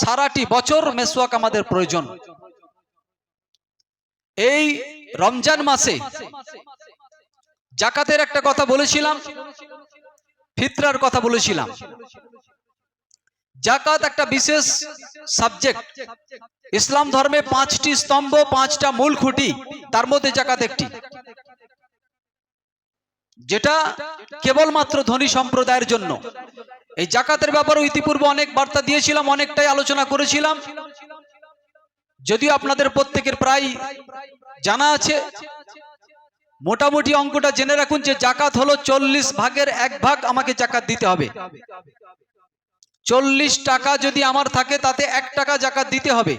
সারাটি বছর মেসওয়াক আমাদের প্রয়োজন। এই রমজান মাসে জাকাতের একটা কথা বলেছিলাম, ফিতরার কথা বলেছিলাম। জাকাত একটা বিশেষ সাবজেক্ট। ইসলাম ধর্মে 5টি স্তম্ভ, 5টা মূল খুঁটি, তার মধ্যে জাকাত একটি, যেটা কেবলমাত্র ধনী সম্প্রদায়ের জন্য। এই জাকাতের ব্যাপারে ইতিপূর্বে অনেক বার্তা দিয়েছিলাম, অনেকটাই আলোচনা করেছিলাম। যদিও আপনাদের প্রত্যেকের প্রায় জানা আছে, মোটামুটি অঙ্কটা জেনে রাখুন যে জাকাত হলো 40 ভাগের 1 ভাগ আমাকে জাকাত দিতে হবে। 40 টাকা যদি আমার থাকে তাতে 1 টাকা জাকাত দিতে হবে।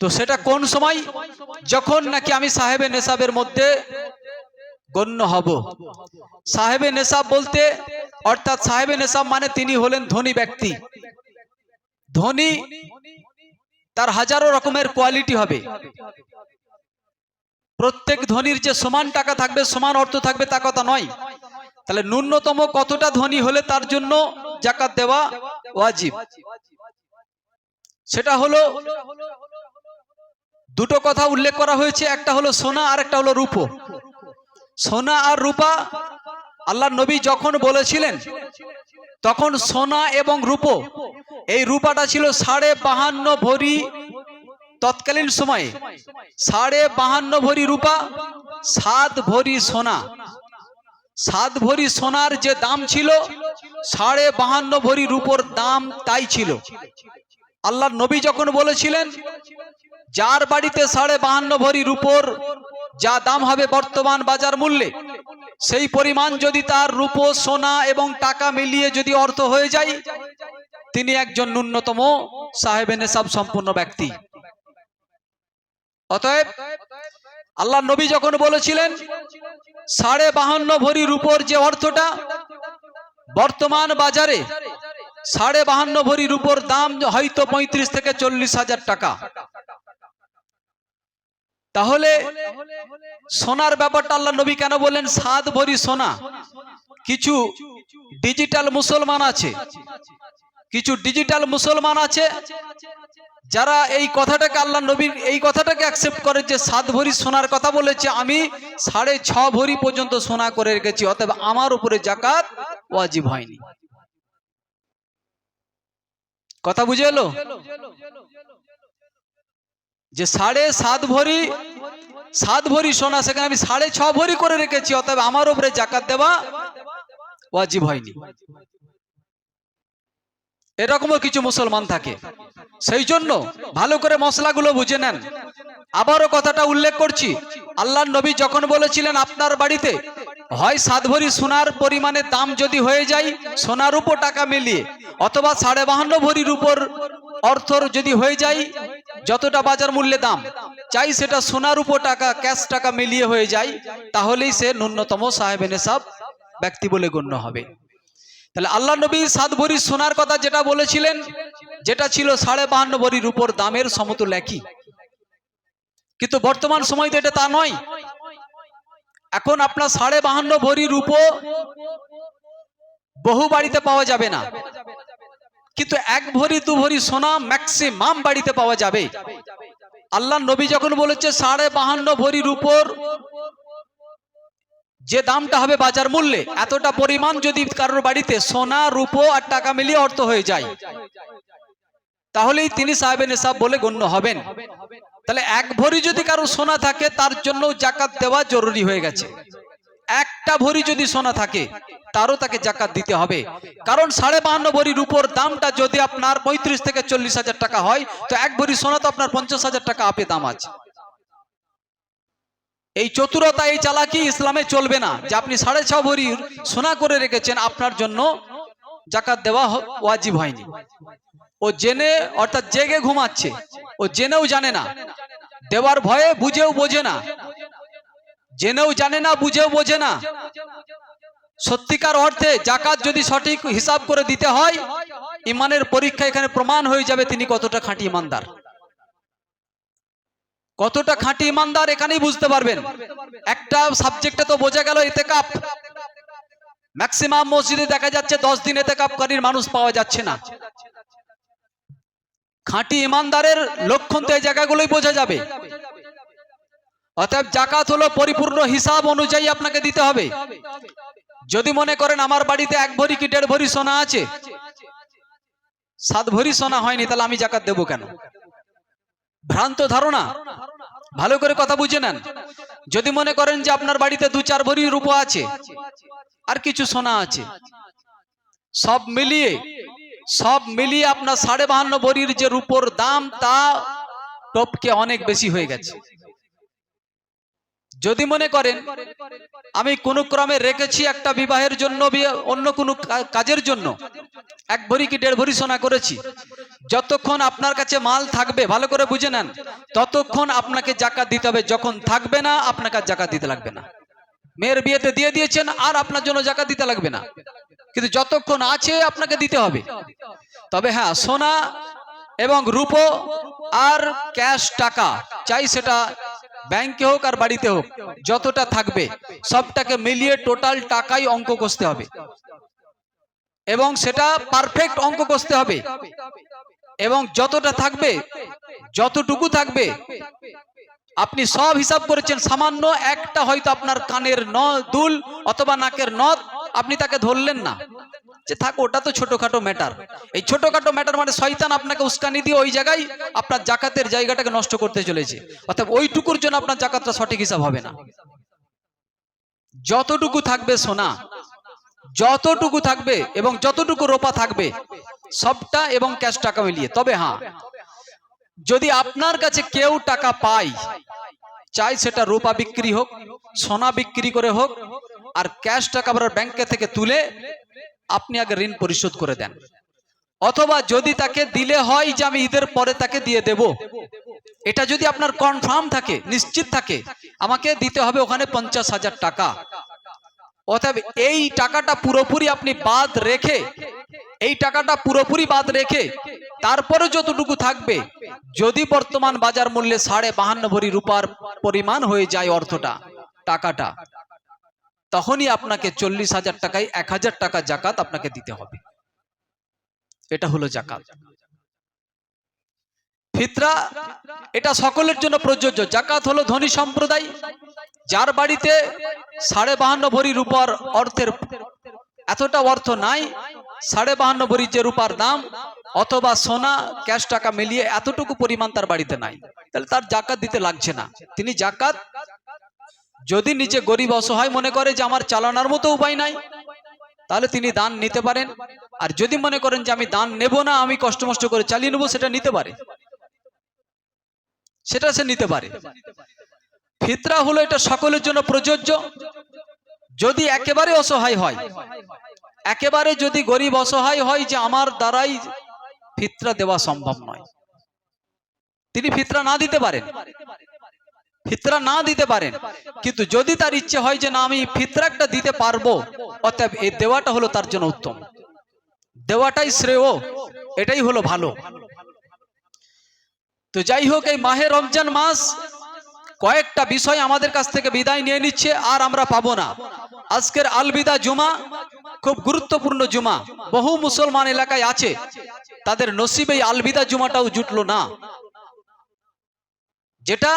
তো সেটা কোন সময়? যখন নাকি আমি সাহেবে নেশাবের মধ্যে গণ্য হব। সাহেবে নেশাব বলতে অর্থাৎ সাহেবে নেশাব মানে তিনি হলেন ধনী ব্যক্তি। ধনী তার হাজারো রকমের কোয়ালিটি হবে। প্রত্যেক ধনীর যে সমান টাকা থাকবে, সমান অর্থ থাকবে তা কথা নয়। তাহলে ন্যূনতম কতটা ধনী হলে তার জন্য জাকাত দেওয়া ওয়াজিব, সেটা হলো দুটো কথা উল্লেখ করা হয়েছে। একটা হলো সোনা আর একটা হলো রূপো। সোনা আর রূপা আল্লাহর নবী যখন বলেছিলেন তখন সোনা এবং রূপো, এই রূপাটা ছিল 52.5 ভরি তৎকালীন সময়ে। 52.5 ভরি রূপা, 7 ভরি সোনা। 7 ভরি সোনার যে দাম ছিল, 52.5 ভরি রূপোর দাম তাই ছিল। আল্লাহর নবী যখন বলেছিলেন যার বাড়িতে 52.5 ভরি রূপোর যা দাম হবে বর্তমান বাজার মূল্যে, সেই পরিমাণ যদি তার রূপো, সোনা এবং টাকা মিলিয়ে যদি অর্থ হয়ে যায়, তিনি একজন ন্যূনতম সাহেবে নেশাব সম্পন্ন ব্যক্তি। অতএব আল্লাহর নবী যখন বলেছিলেন 52.5 ভরি রূপোর যে অর্থটা, বর্তমান বাজারে 52.5 ভরি রূপোর দাম হয়তো 35 থেকে 40 হাজার টাকা। তাহলে সোনার ব্যাপারটা আল্লাহ নবী কেন বললেন 7 ভরি সোনা? কিছু ডিজিটাল মুসলমান আছে, কিছু ডিজিটাল মুসলমান আছে যারা এই কথাটাকে, আল্লাহ নবীর এই কথাটাকে অ্যাকসেপ্ট করে যে 7 ভরি সোনার কথা বলেছে, আমি 6.5 ভরি পর্যন্ত সোনা করে রেখেছি, অতএব আমার উপরে জাকাত ওয়াজিব হয়নি। কথা বুঝে এলো? যে 7.5 ভরি, 7 ভরি সোনা, সেখানে আমি 6.5 ভরি করে রেখেছি, অতএব আমার উপরে জাকাত দেওয়া ওয়াজিব হয়নি। এরকমও কিছু মুসলমান থাকে। সেই জন্য ভালো করে মশলাগুলো বুঝে নেন। আবারও কথাটা উল্লেখ করছি, আল্লাহর নবী যখন বলেছিলেন আপনার বাড়িতে হয় 7 ভরি সোনার পরিমাণের দাম যদি হয়ে যায় সোনার উপর টাকা মিলিয়ে, অথবা 52.5 ভরি রূপোর অর্থ যদি হয়ে যায়, যতটা বাজার মূল্যে দাম চাই সেটা সোনার উপর টাকা, ক্যাশ টাকা মিলিয়ে হয়ে যায়, তাহলেই সে ন্যূনতম সাহেবে নেশাব ব্যক্তি বলে গণ্য হবে। তাহলে আল্লাহ নবী 7 ভরি সোনার কথা যেটা বলেছিলেন, যেটা ছিল 52.5 ভরি রূপোর দামের সমতুল্য একই। কিন্তু বর্তমান সময় তো এটা তা নয়। এখন আপনার 52.5 ভরি রূপো বহু বাড়িতে পাওয়া যাবে না, কিন্তু 1 ভরি 2 ভরি সোনা ম্যাক্সিমাম বাড়িতে পাওয়া যাবে। আল্লাহ নবী যখন বলেছে 52.5 ভরি রূপোর যে দামটা হবে বাজার মূল্যে, এতটা পরিমাণ যদি কারোর বাড়িতে সোনা, রূপো আর টাকা মিলিয়ে অর্থ হয়ে যায়, তাহলেই তিনি সাহেবে নেশাব বলে গণ্য হবেন। তাহলে 1 ভরি যদি কারো সোনা থাকে, তার জন্য জাকাত দেওয়া জরুরি হয়ে গেছে। 1টা ভরি যদি সোনা থাকে, তারও তাকে জাকাত দিতে হবে। কারণ 52.5 ভরি রূপোর দামটা যদি আপনার 35 থেকে 40 হাজার টাকা হয়, তো 1 ভরি সোনা তো আপনার 50 হাজার টাকা আপে দাম আছে। এই চতুরতা, এই চালাকি ইসলামে চলবে না। যে আপনি 6.5 ভরি সোনা করে রেখেছেন, আপনার জন্য জাকাত দেওয়া ওয়াজিব হয়নি। ও জেনে, অর্থাৎ জেগে ঘুমাচ্ছে, ও জেনেও জানে না, দেওয়ার ভয়ে বুঝেও বোঝে না, জেনেও জানে না, বুঝেও বোঝে না। সত্যিকার অর্থে জাকাত যদি সঠিক হিসাব করে দিতে হয়, ইমানের পরীক্ষা এখানে প্রমাণ হয়ে যাবে তিনি কতটা খাঁটি ইমানদার। কতটা খাঁটি ইমানদার এখানেই বুঝতে পারবেন। একটা সাবজেক্টে তো বোঝা গেল ইতিকাফ, ম্যাক্সিমাম মসজিদে দেখা যাচ্ছে 10 দিন ইতিকাফকারীর মানুষ পাওয়া যাচ্ছে না। খাঁটি ইমানদারের লক্ষণ তো এই জায়গাগুলোই বোঝা যাবে। অতএব জাকাত হলো পরিপূর্ণ হিসাব অনুযায়ী আপনাকে দিতে হবে। যদি মনে করেন আমার বাড়িতে 1 ভরি কি 1.5 ভরি সোনা আছে, 7 ভরি সোনা হয়নি, তাহলে আমি জাকাত দেবো কেন? ভ্রান্ত ধারণা, ভালো করে কথা বুঝে নেন। যদি মনে করেন যে আপনার বাড়িতে 2-4 ভরি রূপো আছে আর কিছু সোনা আছে, সব মিলিয়ে আপনার 52.5 ভরির যে রূপোর দাম তা টপকে অনেক বেশি হয়ে গেছে। যদি মনে করেন আমি কোনো ক্রমে রেখেছি একটা বিবাহের জন্য, অন্য কোনো কাজের জন্য, 1 ভরি কি 1.5 ভরি সোনা করেছি, যতক্ষণ আপনার কাছে মাল থাকবে, ভালো করে বুঝে নেন, ততক্ষণ আপনাকে জাকাত দিতে হবে। যখন থাকবে না, আপনাকে জাকাত দিতে লাগবে না। মেয়ের বিয়েতে দিয়ে দিয়েছেন, আর আপনার জন্য জাকাত দিতে লাগবে না, কিন্তু যতক্ষণ আছে আপনাকে দিতে হবে। তবে হ্যাঁ, সোনা এবং রূপো আর ক্যাশ টাকা, চাই সেটা ব্যাংকে হোক আর বাড়িতে হোক, যতটা থাকবে সবটাকে মিলিয়ে টোটাল টাকাই অঙ্ক কষতে হবে, এবং সেটা পারফেক্ট অঙ্ক কষতে হবে। এবং যতটা থাকবে, যতটুকু থাকবে, আপনি সব হিসাব করেছেন, সামান্য একটা হয়তো আপনার কানের দুল অথবা নাকের নথ আপনি তাকে ধরলেন না, যে থাক ওটা তো ছোটখাটো ম্যাটার। এই ছোটখাটো ম্যাটার মানে শয়তান আপনাকে উস্কানি দিয়ে ওই জায়গায় আপনার জাকাতের জায়গাটাকে নষ্ট করতে চলেছে। অর্থাৎ ওইটুকুর জন্য আপনার জাকাতটা সঠিক হিসাব হবে না। যতটুকু থাকবে সোনা, যতটুকু থাকবে এবং যতটুকু রূপা থাকবে সবটা এবং ক্যাশ টাকা মিলিয়ে। তবে হ্যাঁ, যদি আপনার কাছে কেউ টাকা পায়, চাই সেটা রূপা বিক্রি হোক, সোনা বিক্রি করে হোক, আর ক্যাশ টাকা আপনার ব্যাংকে থেকে তুলে আপনি আগে ঋণ পরিশোধ করে দেন। অথবা যদি তাকে দিলে হয় যে আমি ঈদের পরে তাকে দিয়ে দেব, এটা যদি আপনার কনফার্ম থাকে, নিশ্চিত থাকে আমাকে দিতে হবে ওখানে 50,000 টাকা, অতএব এই টাকাটা পুরোপুরি আপনি বাদ রেখে, তারপরে যতটুকু থাকবে, যদি বর্তমান বাজার মূল্যে 52.5 ভরি রূপার পরিমাণ হয়ে যায় অর্থটা, টাকাটা, তখনই আপনাকে 40,000 টাকায় 1,000 টাকা জাকাত আপনাকে দিতে হবে। এটা হলো জাকাত। ফিতরা এটা সকলের জন্য প্রযোজ্য। জাকাত হলো ধনী সম্প্রদায়, যার বাড়িতে 52.5 ভরি রূপার অর্থের এতটা অর্থ নাই, 52.5 ভরি যে রূপার দাম অথবা সোনা ক্যাশ টাকা মিলিয়ে এতটুকু পরিমাণ তার বাড়িতে নাই, তাহলে তার জাকাত দিতে লাগছে না। তিনি জাকাত, যদি নিচে গরিব অসহায় মনে করে যে আমার চালানোর মতো উপায় নাই, তাহলে তিনি দান নিতে পারেন। আর যদি মনে করেন যে আমি দান নেব না, আমি কষ্ট মষ্ট করে চালিয়ে নেবো, সেটা নিতে পারে, সেটা সে নিতে পারে। ফিতরা হলো এটা সকলের জন্য প্রযোজ্য। যদি একেবারে অসহায় হয়, একেবারে যদি গরিব অসহায় হয় যে আমার দ্বারাই ফিতরা দেওয়া সম্ভব নয়, তিনি ফিতরা না দিতে পারেন। কিন্তু যদি তার ইচ্ছে হয় যে না আমি ফিতরা একটা দিতে পারবো, অতএব এই দেওয়াটা হলো তার জন্য উত্তম, দেওয়াটাই শ্রেয়, এটাই হলো ভালো। তো যাই হোক, এই মাহে রমজান মাস কয়েকটা বিষয় আমাদের কাছ থেকে বিদায় নিয়ে নিচ্ছে, আর আমরা পাবো না। আজকের আলবিদা জুমা খুব গুরুত্বপূর্ণ জুমা, বহু মুসলমান এলাকায় আছে তাদের নসিবে এই আলবিদা জুমাটাও জুটলো না, যেটা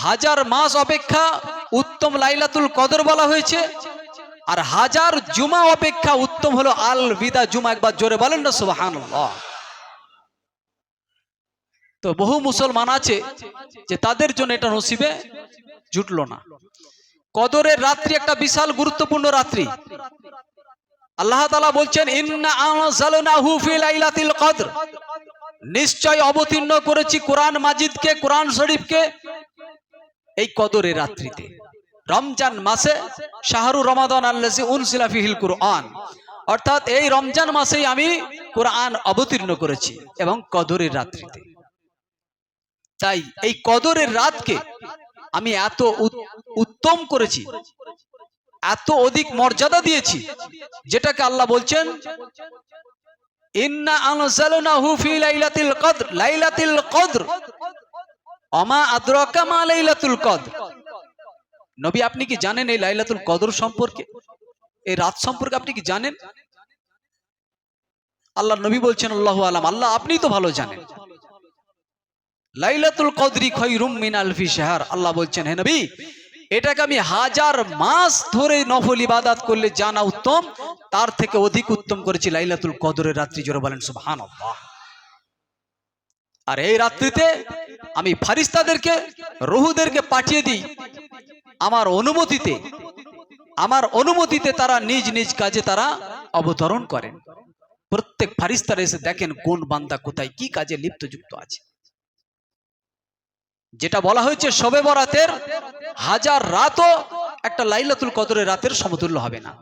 1000 মাস অপেক্ষা উত্তম লাইলাতুল কদর বলা হয়েছে, আর 1000 জুমা অপেক্ষা উত্তম হলো আলবিদা জুমা। একবার জোরে বলেন না সুবহানাল্লাহ। তো বহু মুসলমান আছে যে তাদের জন্য এটা নসিবে জুটলো না। কদরের রাত্রি একটা বিশাল গুরুত্বপূর্ণ রাত্রি। আল্লাহ তাআলা বলছেন ইন্না আনজালনাহু ফি লাইলাতিল কদর, নিশ্চয় অবতীর্ণ করেছি কোরআন মাজিদকে, কোরআন শরীফকে এই কদরের রাত্রিতে। রমজান মাসে শাহরু রমাদান আল্লাযী উনজিলা ফিহিল কুরআন, অর্থাৎ এই রমজান মাসেই আমি কোরআন অবতীর্ণ করেছি এবং কদরের রাত্রিতে। তাই এই কদরের রাতকে আমি এত উত্তম করেছি, এত অধিক মর্যাদা দিয়েছি, যেটাকে আল্লাহ বলছেন ইন্না আনজালনাহু ফি লাইলাতিল কদর, লাইলাতুল কদর ওমা আদরাকা মা লাইলাতুল কদর। নবী আপনি কি জানেন এই লাইলাতুল কদর সম্পর্কে? এই রাত সম্পর্কে আপনি কি জানেন? আল্লাহ নবী বলছেন আল্লাহু আলাম, আল্লাহ আপনিই তো ভালো জানেন। লাইলাতুল কদরি খায়রুম মিন আলফি শাহর, আল্লাহ বলছেন হে নবী, এটাকে আমি 1000 মাস ধরে নফল ইবাদত করলে জানা উত্তম, তার থেকে অধিক উত্তম করেছি লাইলাতুল কদরের রাত্রি। জোরে বলেন সুবহানাল্লাহ। আর এই রাত্রিতে আমি ফারিস্তাদেরকে, রূহদেরকে পাঠিয়ে দিই আমার অনুমতিতে তারা নিজ নিজ কাজে তারা অবতরণ করেন। প্রত্যেক ফারিস্তারা এসে দেখেন কোন বান্দা কোথায় কি কাজে লিপ্তযুক্ত আছে। যেটা বলা হয়েছে শবে বরাতের 1000 রাতও একটা লাইলাতুল কদরের রাতের সমতুল্য হবে না।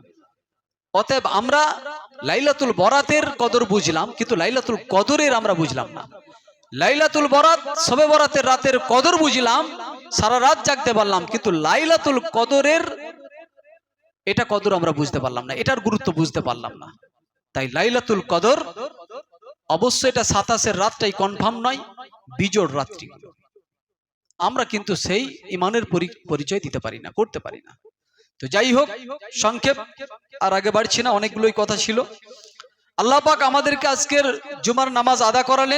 অতএব আমরা লাইলাতুল বরাতের কদর বুঝলাম, কিন্তু লাইলাতুল কদরের আমরা বুঝলাম না। লাইলাতুল বরাত শবে বরাতের রাতের কদর বুঝলাম, সারা রাত জাগতে পারলাম, কিন্তু লাইলাতুল কদরের এটা কদর আমরা বুঝতে পারলাম না, এটার গুরুত্ব বুঝতে পারলাম না। তাই লাইলাতুল কদর অবশ্যই এটা 27-এর রাতটাই কনফার্ম নয়, বিজোড় রাত্রি। আমরা কিন্তু সেই ইমানের পরিচয় দিতে পারি না, করতে পারি না। তো যাই হোক, সংক্ষেপ আর আগে বাড়ছি না, অনেকগুলোই কথা ছিল। আল্লাহ পাক আমাদেরকে আজকের জুমার নামাজ আদা করালেন।